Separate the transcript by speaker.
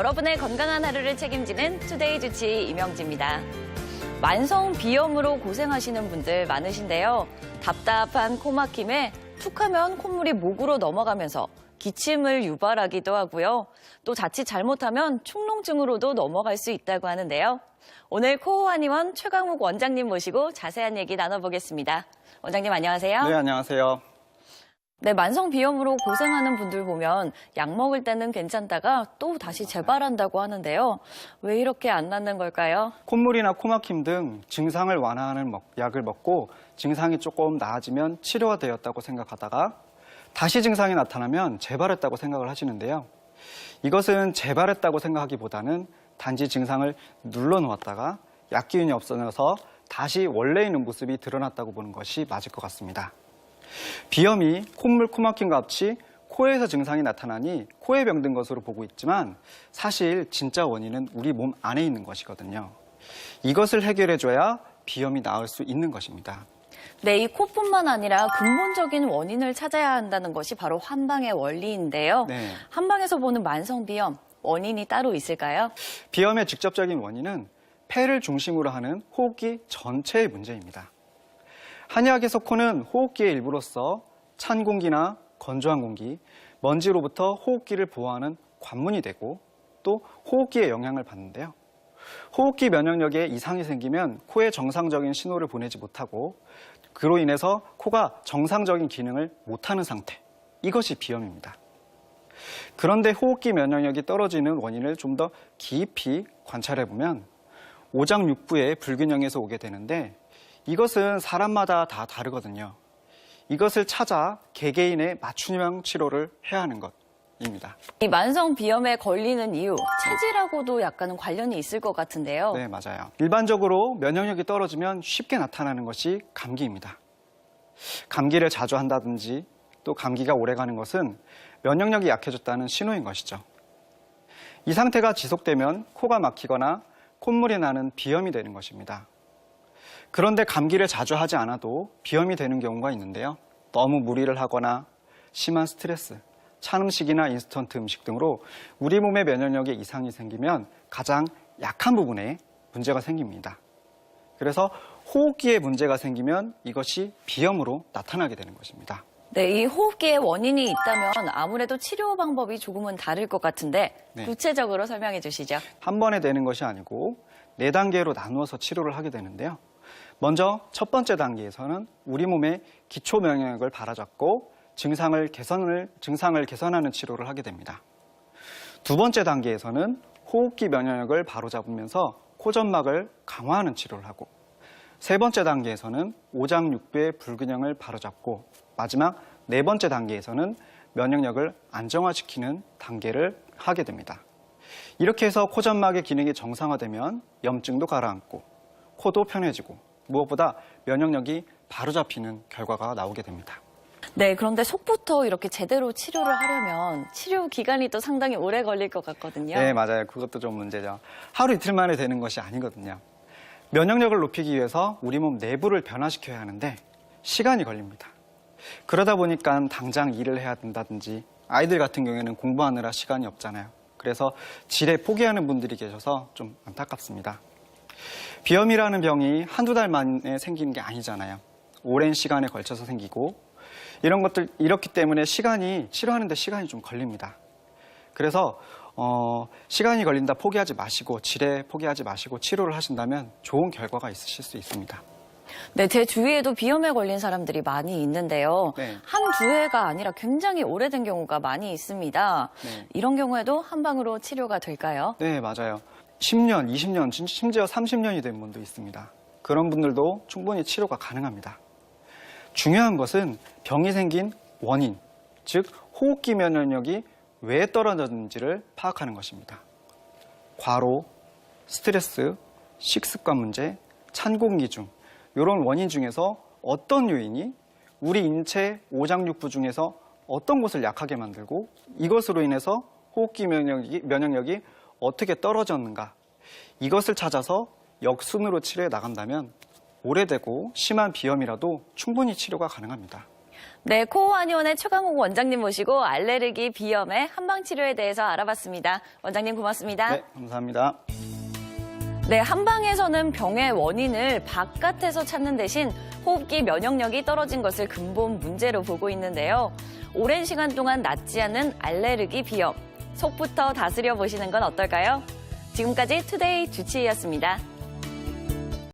Speaker 1: 여러분의 건강한 하루를 책임지는 투데이 주치 임영지입니다. 만성 비염으로 고생하시는 분들 많으신데요. 답답한 코 막힘에 툭하면 콧물이 목으로 넘어가면서 기침을 유발하기도 하고요. 또 자칫 잘못하면 축농증으로도 넘어갈 수 있다고 하는데요. 오늘 코호한의원 최강욱 원장님 모시고 자세한 얘기 나눠보겠습니다. 원장님 안녕하세요.
Speaker 2: 네, 안녕하세요.
Speaker 1: 네, 만성 비염으로 고생하는 분들 보면 약 먹을 때는 괜찮다가 또 다시 재발한다고 하는데요. 왜 이렇게 안 낫는 걸까요?
Speaker 2: 콧물이나 코막힘 등 증상을 완화하는 약을 먹고 증상이 조금 나아지면 치료가 되었다고 생각하다가 다시 증상이 나타나면 재발했다고 생각을 하시는데요. 이것은 재발했다고 생각하기보다는 단지 증상을 눌러놓았다가 약 기운이 없어져서 다시 원래 있는 모습이 드러났다고 보는 것이 맞을 것 같습니다. 비염이 콧물, 코막힘과 같이 코에서 증상이 나타나니 코에 병든 것으로 보고 있지만 사실 진짜 원인은 우리 몸 안에 있는 것이거든요. 이것을 해결해줘야 비염이 나을 수 있는 것입니다.
Speaker 1: 네, 이 코뿐만 아니라 근본적인 원인을 찾아야 한다는 것이 바로 한방의 원리인데요.
Speaker 2: 네.
Speaker 1: 한방에서 보는 만성 비염, 원인이 따로 있을까요?
Speaker 2: 비염의 직접적인 원인은 폐를 중심으로 하는 호흡기 전체의 문제입니다. 한의학에서 코는 호흡기의 일부로서 찬 공기나 건조한 공기, 먼지로부터 호흡기를 보호하는 관문이 되고 또 호흡기에 영향을 받는데요. 호흡기 면역력에 이상이 생기면 코에 정상적인 신호를 보내지 못하고 그로 인해서 코가 정상적인 기능을 못하는 상태, 이것이 비염입니다. 그런데 호흡기 면역력이 떨어지는 원인을 좀 더 깊이 관찰해보면 오장육부의 불균형에서 오게 되는데 이것은 사람마다 다 다르거든요. 이것을 찾아 개개인의 맞춤형 치료를 해야 하는 것입니다.
Speaker 1: 이 만성 비염에 걸리는 이유, 체질하고도 약간은 관련이 있을 것 같은데요.
Speaker 2: 네, 맞아요. 일반적으로 면역력이 떨어지면 쉽게 나타나는 것이 감기입니다. 감기를 자주 한다든지 또 감기가 오래가는 것은 면역력이 약해졌다는 신호인 것이죠. 이 상태가 지속되면 코가 막히거나 콧물이 나는 비염이 되는 것입니다. 그런데 감기를 자주 하지 않아도 비염이 되는 경우가 있는데요. 너무 무리를 하거나 심한 스트레스, 찬 음식이나 인스턴트 음식 등으로 우리 몸의 면역력에 이상이 생기면 가장 약한 부분에 문제가 생깁니다. 그래서 호흡기에 문제가 생기면 이것이 비염으로 나타나게 되는 것입니다.
Speaker 1: 네, 이 호흡기에 원인이 있다면 아무래도 치료 방법이 조금은 다를 것 같은데
Speaker 2: 네.
Speaker 1: 구체적으로 설명해 주시죠.
Speaker 2: 한 번에 되는 것이 아니고 4단계로 나누어서 치료를 하게 되는데요. 먼저 첫 번째 단계에서는 우리 몸의 기초 면역력을 바로잡고 증상을 개선하는 치료를 하게 됩니다. 두 번째 단계에서는 호흡기 면역력을 바로잡으면서 코점막을 강화하는 치료를 하고 세 번째 단계에서는 오장육부의 불균형을 바로잡고 마지막 네 번째 단계에서는 면역력을 안정화시키는 단계를 하게 됩니다. 이렇게 해서 코점막의 기능이 정상화되면 염증도 가라앉고 코도 편해지고 무엇보다 면역력이 바로잡히는 결과가 나오게 됩니다.
Speaker 1: 네, 그런데 속부터 이렇게 제대로 치료를 하려면 치료 기간이 또 상당히 오래 걸릴 것 같거든요.
Speaker 2: 네, 맞아요. 그것도 좀 문제죠. 하루 이틀 만에 되는 것이 아니거든요. 면역력을 높이기 위해서 우리 몸 내부를 변화시켜야 하는데 시간이 걸립니다. 그러다 보니까 당장 일을 해야 된다든지 아이들 같은 경우에는 공부하느라 시간이 없잖아요. 그래서 지레 포기하는 분들이 계셔서 좀 안타깝습니다. 비염이라는 병이 한두 달 만에 생기는 게 아니잖아요. 오랜 시간에 걸쳐서 생기고 이렇기 때문에 치료하는데 시간이 좀 걸립니다. 그래서 시간이 걸린다 포기하지 마시고 지레 포기하지 마시고 치료를 하신다면 좋은 결과가 있으실 수 있습니다.
Speaker 1: 네, 제 주위에도 비염에 걸린 사람들이 많이 있는데요.
Speaker 2: 네.
Speaker 1: 한두 해가 아니라 굉장히 오래된 경우가 많이 있습니다.
Speaker 2: 네.
Speaker 1: 이런 경우에도 한방으로 치료가 될까요?
Speaker 2: 네, 맞아요. 10년, 20년, 심지어 30년이 된 분도 있습니다. 그런 분들도 충분히 치료가 가능합니다. 중요한 것은 병이 생긴 원인, 즉 호흡기 면역력이 왜 떨어졌는지를 파악하는 것입니다. 과로, 스트레스, 식습관 문제, 찬 공기 중 이런 원인 중에서 어떤 요인이 우리 인체 오장육부 중에서 어떤 곳을 약하게 만들고 이것으로 인해서 호흡기 면역력이 어떻게 떨어졌는가, 이것을 찾아서 역순으로 치료해 나간다면 오래되고 심한 비염이라도 충분히 치료가 가능합니다.
Speaker 1: 네, 코어한의원의 최강욱 원장님 모시고 알레르기, 비염의 한방치료에 대해서 알아봤습니다. 원장님 고맙습니다.
Speaker 2: 네, 감사합니다.
Speaker 1: 네, 한방에서는 병의 원인을 바깥에서 찾는 대신 호흡기 면역력이 떨어진 것을 근본 문제로 보고 있는데요. 오랜 시간 동안 낫지 않는 알레르기, 비염, 속부터 다스려 보시는 건 어떨까요? 지금까지 투데이 주치의였습니다.